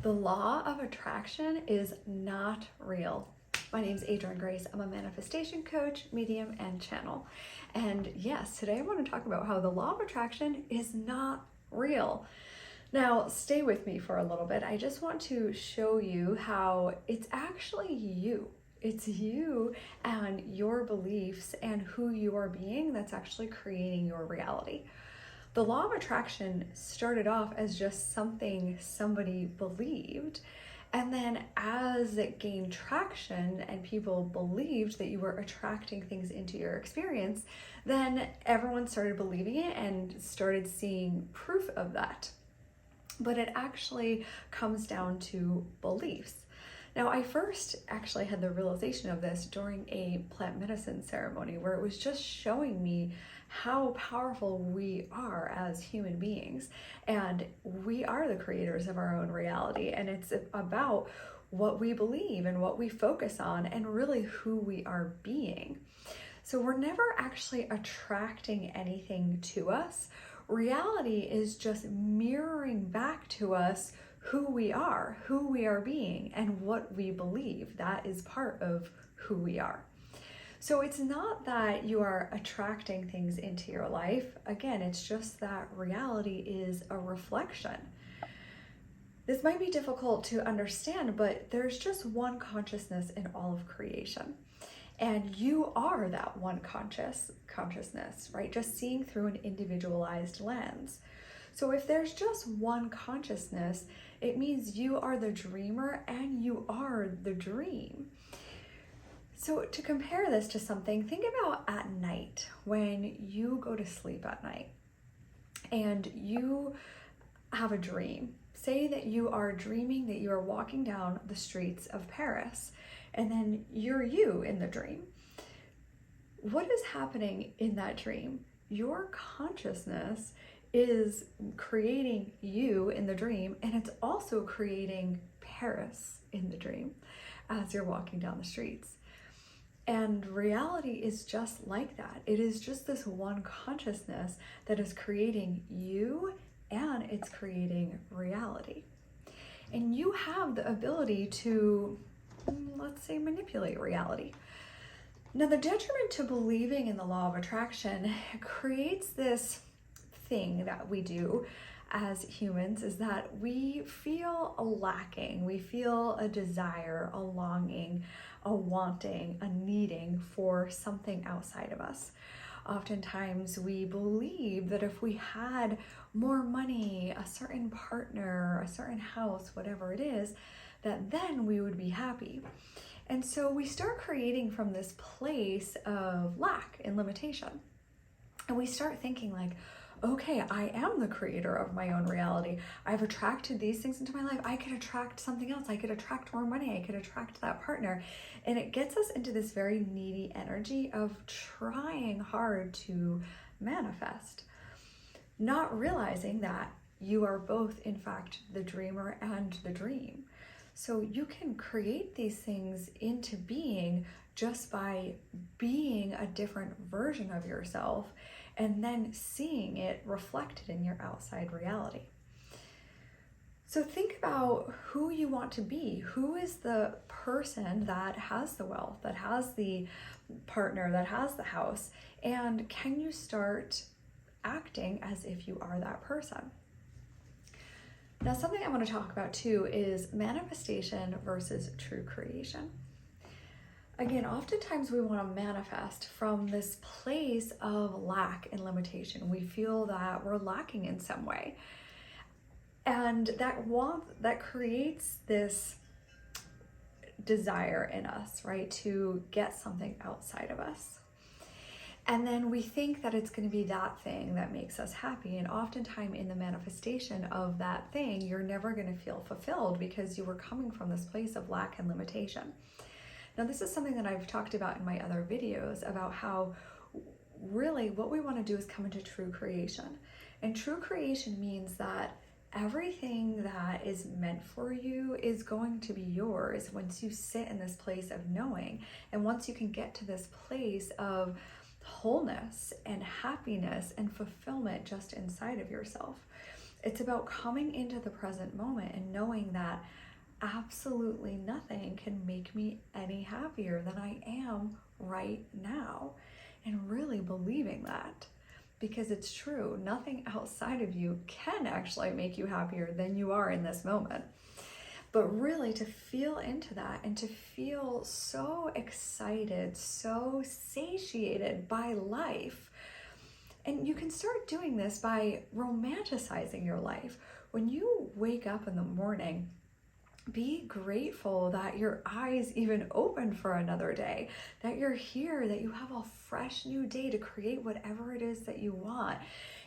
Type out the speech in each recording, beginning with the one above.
The law of attraction is not real. My name is Adrienne Grace. I'm a manifestation coach, medium, and channel. And yes, today I want to talk about how the law of attraction is not real. Now, stay with me for a little bit. I just want to show you how it's actually you. It's you and your beliefs and who you are being that's actually creating your reality. The law of attraction started off as just something somebody believed. And then as it gained traction and people believed that you were attracting things into your experience, then everyone started believing it and started seeing proof of that. But it actually comes down to beliefs. Now, I first actually had the realization of this during a plant medicine ceremony where it was just showing me how powerful we are as human beings. And we are the creators of our own reality. And it's about what we believe and what we focus on and really who we are being. So we're never actually attracting anything to us. Reality is just mirroring back to us who we are being, and what we believe. That is part of who we are. So it's not that you are attracting things into your life. Again, it's just that reality is a reflection. This might be difficult to understand, but there's just one consciousness in all of creation. And you are that one consciousness, right? Just seeing through an individualized lens. So if there's just one consciousness, it means you are the dreamer and you are the dream. So to compare this to something, think about at night when you go to sleep at night and you have a dream. Say that you are dreaming that you are walking down the streets of Paris and then you're you in the dream. What is happening in that dream? Your consciousness is creating you in the dream, and it's also creating Paris in the dream as you're walking down the streets. And reality is just like that. It is just this one consciousness that is creating you and it's creating reality. And you have the ability to, let's say, manipulate reality. Now, the detriment to believing in the law of attraction creates this thing that we do as humans is that we feel a lacking, we feel a desire, a longing, a wanting, a needing for something outside of us. Oftentimes we believe that if we had more money, a certain partner, a certain house, whatever it is, that then we would be happy. And so we start creating from this place of lack and limitation. And we start thinking like, okay, I am the creator of my own reality. I've attracted these things into my life. I could attract something else. I could attract more money. I could attract that partner. And it gets us into this very needy energy of trying hard to manifest, not realizing that you are both, in fact, the dreamer and the dream. So you can create these things into being just by being a different version of yourself and then seeing it reflected in your outside reality. So think about who you want to be. Who is the person that has the wealth, that has the partner, that has the house? And can you start acting as if you are that person? Now, something I want to talk about too is manifestation versus true creation. Again, oftentimes we want to manifest from this place of lack and limitation. We feel that we're lacking in some way. And that creates this desire in us, right, to get something outside of us. And then we think that it's going to be that thing that makes us happy. And oftentimes in the manifestation of that thing, you're never going to feel fulfilled because you were coming from this place of lack and limitation. Now, this is something that I've talked about in my other videos about how really what we want to do is come into true creation. And true creation means that everything that is meant for you is going to be yours once you sit in this place of knowing. And once you can get to this place of wholeness and happiness and fulfillment just inside of yourself. It's about coming into the present moment and knowing that absolutely nothing can make me any happier than I am right now, and really believing that, because it's true. Nothing outside of you can actually make you happier than you are in this moment. But really to feel into that and to feel so excited, so satiated by life. And you can start doing this by romanticizing your life. When you wake up in the morning, be grateful that your eyes even opened for another day, that you're here, that you have a fresh new day to create whatever it is that you want.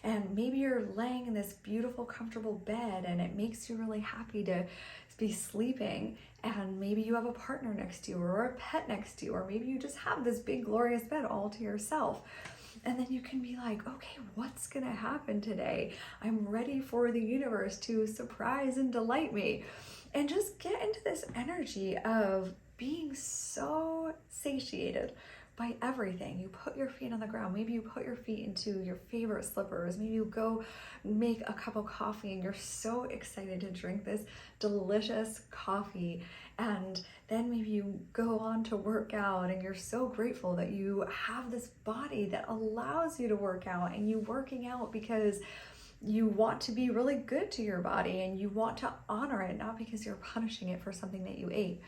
And maybe you're laying in this beautiful, comfortable bed and it makes you really happy to be sleeping. And maybe you have a partner next to you or a pet next to you, or maybe you just have this big, glorious bed all to yourself. And then you can be like, okay, what's gonna happen today? I'm ready for the universe to surprise and delight me. And just get into this energy of being so satiated by everything. You put your feet on the ground. Maybe you put your feet into your favorite slippers. Maybe you go make a cup of coffee and you're so excited to drink this delicious coffee. And then maybe you go on to work out and you're so grateful that you have this body that allows you to work out, and you working out because you want to be really good to your body and you want to honor it, not because you're punishing it for something that you ate.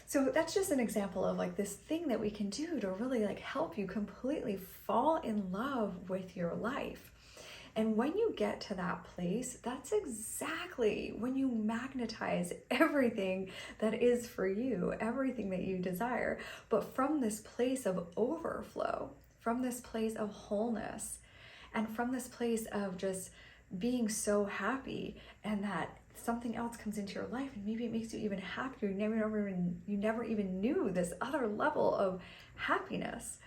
So that's just an example of like this thing that we can do to really like help you completely fall in love with your life. And when you get to that place, that's exactly when you magnetize everything that is for you, everything that you desire, but from this place of overflow, from this place of wholeness, and from this place of just being so happy, and that something else comes into your life and maybe it makes you even happier. You never even knew this other level of happiness.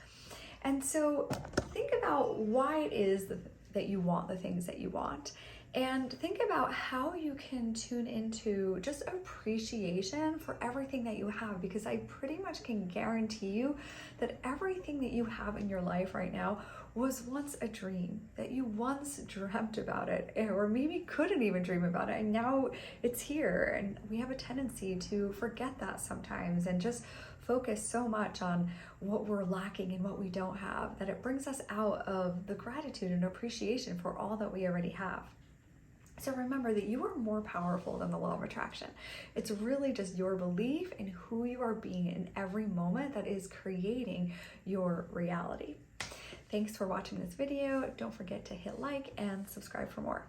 And so think about why it is that you want the things that you want. And think about how you can tune into just appreciation for everything that you have, because I pretty much can guarantee you that everything that you have in your life right now was once a dream, that you once dreamt about it, or maybe couldn't even dream about it, and now it's here. And we have a tendency to forget that sometimes and just focus so much on what we're lacking and what we don't have, that it brings us out of the gratitude and appreciation for all that we already have. So remember that you are more powerful than the law of attraction. It's really just your belief in who you are being in every moment that is creating your reality. Thanks for watching this video. Don't forget to hit like and subscribe for more.